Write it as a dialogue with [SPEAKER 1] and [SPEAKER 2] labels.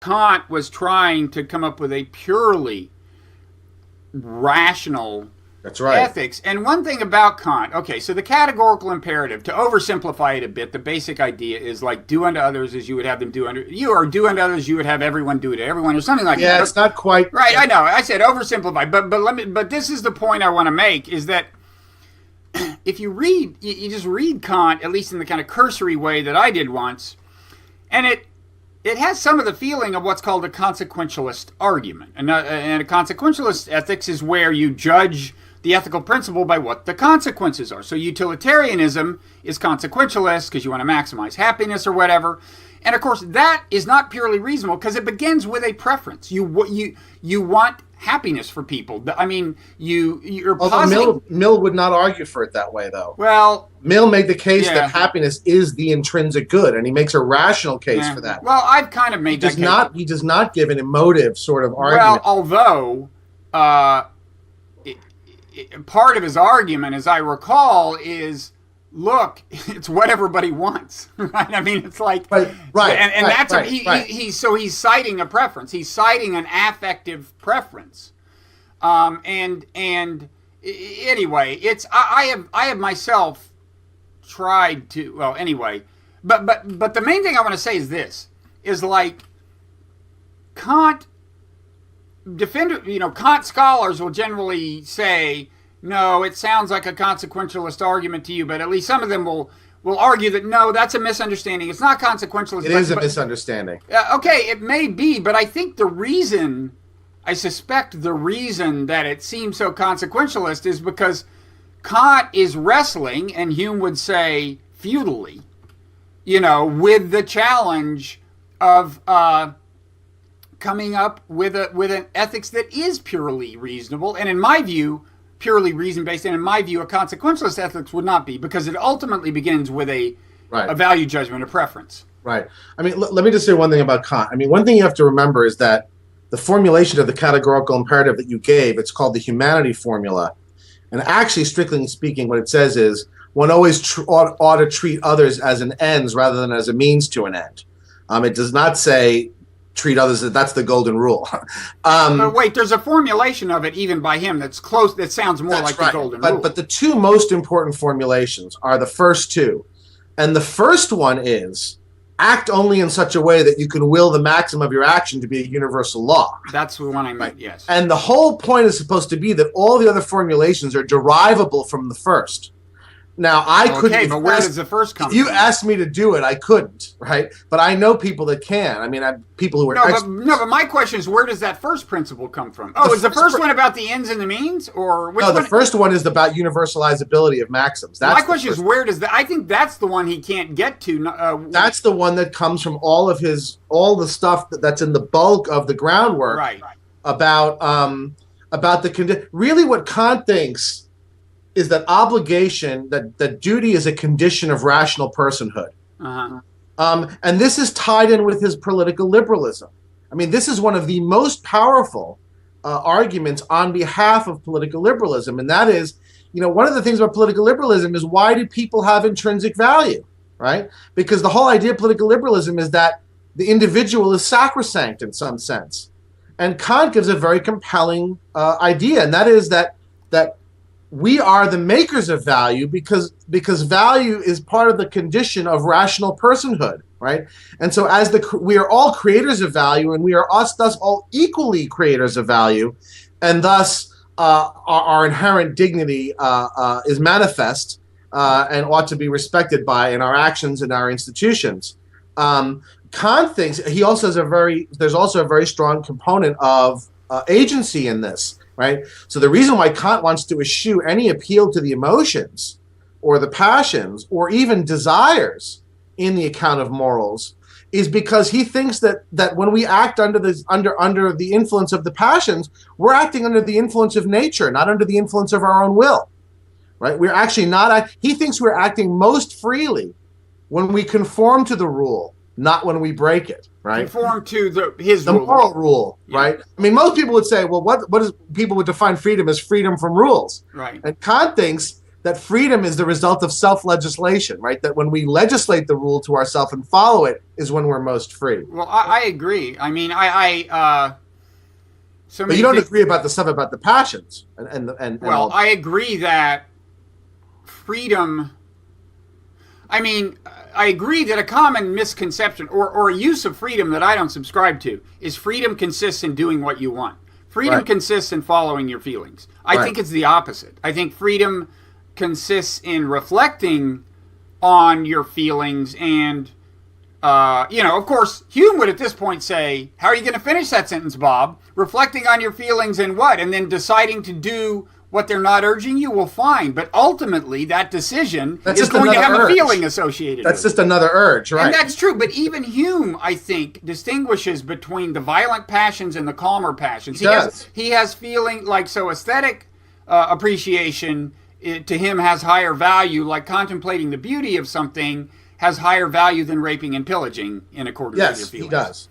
[SPEAKER 1] Kant was trying to come up with a purely rational
[SPEAKER 2] That's right.
[SPEAKER 1] ethics. And one thing about Kant, okay, so the categorical imperative, to oversimplify it a bit, the basic idea is like do unto others as you would have them do unto you, or do unto others you would have everyone do to everyone, or something like that.
[SPEAKER 2] Yeah, it's not quite
[SPEAKER 1] right. I know. I said oversimplify, but this is the point I want to make: is that if you read, you just read Kant, at least in the kind of cursory way that I did once, and it has some of the feeling of what's called a consequentialist argument, and a consequentialist ethics is where you judge the ethical principle by what the consequences are. So utilitarianism is consequentialist because you want to maximize happiness or whatever. And of course, that is not purely reasonable because it begins with a preference. You want happiness for people. I mean, you're positing.
[SPEAKER 2] Mill would not argue for it that way, though.
[SPEAKER 1] Well,
[SPEAKER 2] Mill made the case that happiness is the intrinsic good, and he makes a rational case for that.
[SPEAKER 1] Well, I've kind of made that case.
[SPEAKER 2] He does not give an emotive sort of argument.
[SPEAKER 1] Well, although part of his argument, as I recall, is look, it's what everybody wants, right? I mean, it's like,
[SPEAKER 2] right,
[SPEAKER 1] and
[SPEAKER 2] right,
[SPEAKER 1] that's he's citing a preference. He's citing an affective preference, and anyway, it's I have myself tried to but the main thing I want to say is this: is like Kant. Kant scholars will generally say, no, it sounds like a consequentialist argument to you, but at least some of them will argue that, no, that's a misunderstanding. It's not consequentialist.
[SPEAKER 2] It is a misunderstanding.
[SPEAKER 1] Okay, it may be, but I think I suspect the reason that it seems so consequentialist is because Kant is wrestling, and Hume would say futilely, with the challenge of coming up with an ethics that is purely reasonable, and in my view, purely reason-based, and in my view, a consequentialist ethics would not be, because it ultimately begins with a value judgment, a preference.
[SPEAKER 2] Right. I mean, let me just say one thing about Kant. I mean, one thing you have to remember is that the formulation of the categorical imperative that you gave, it's called the humanity formula, and actually, strictly speaking, what it says is one always ought to treat others as an ends rather than as a means to an end. It does not say treat others, that's the golden rule.
[SPEAKER 1] But wait, there's a formulation of it even by him that's close, that sounds more like the golden rule.
[SPEAKER 2] But the two most important formulations are the first two. And the first one is act only in such a way that you can will the maxim of your action to be a universal law.
[SPEAKER 1] That's the one I meant, yes.
[SPEAKER 2] And the whole point is supposed to be that all the other formulations are derivable from the first. Now, I couldn't.
[SPEAKER 1] Okay, but where does the first come from?
[SPEAKER 2] If you asked me to do it, I couldn't, right? But I know people that can. I mean, people who are
[SPEAKER 1] but my question is, where does that first principle come from? Oh, is the first one about the ends and the means, or which
[SPEAKER 2] no? The first one is about universalizability of maxims.
[SPEAKER 1] My question is, where does that? I think that's the one he can't get to.
[SPEAKER 2] That's the one that comes from all the stuff that's in the bulk of the groundwork,
[SPEAKER 1] right?
[SPEAKER 2] About the condition. Really, what Kant thinks is that obligation, that duty is a condition of rational personhood.
[SPEAKER 1] Uh-huh.
[SPEAKER 2] And this is tied in with his political liberalism. I mean, this is one of the most powerful arguments on behalf of political liberalism. And that is, one of the things about political liberalism is, why do people have intrinsic value, right? Because the whole idea of political liberalism is that the individual is sacrosanct in some sense. And Kant gives a very compelling idea, and that is that we are the makers of value because value is part of the condition of rational personhood, right? And so we are all creators of value, and we are thus all equally creators of value, and thus our inherent dignity is manifest and ought to be respected by in our actions and our institutions. Kant thinks there's also a very strong component of agency in this. Right? So the reason why Kant wants to eschew any appeal to the emotions or the passions or even desires in the account of morals is because he thinks that when we act under the influence of the passions, we're acting under the influence of nature, not under the influence of our own will. Right? We're actually not. He thinks we're acting most freely when we conform to the rule, not when we break it. Right?
[SPEAKER 1] Conform to the
[SPEAKER 2] moral rule, yeah. Right? I mean, most people would say, well, what is people would define freedom as freedom from rules.
[SPEAKER 1] Right.
[SPEAKER 2] And Kant thinks that freedom is the result of self-legislation, right? That when we legislate the rule to ourselves and follow it is when we're most free.
[SPEAKER 1] Well, I agree. I mean,
[SPEAKER 2] but you don't agree about the stuff about the passions and
[SPEAKER 1] well, I agree that freedom. I mean, I agree that a common misconception or a use of freedom that I don't subscribe to is freedom consists in doing what you want. Freedom consists in following your feelings. I think it's the opposite. I think freedom consists in reflecting on your feelings and, of course, Hume would at this point say, how are you going to finish that sentence, Bob? Reflecting on your feelings and what? And then deciding to do what they're not urging you? Well, fine. But ultimately, that decision is going to have a feeling associated with it.
[SPEAKER 2] That's just another urge, right?
[SPEAKER 1] And that's true. But even Hume, I think, distinguishes between the violent passions and the calmer passions. He has feeling like, so aesthetic appreciation to him has higher value, like contemplating the beauty of something has higher value than raping and pillaging in accordance with your feelings.
[SPEAKER 2] Yes, he does.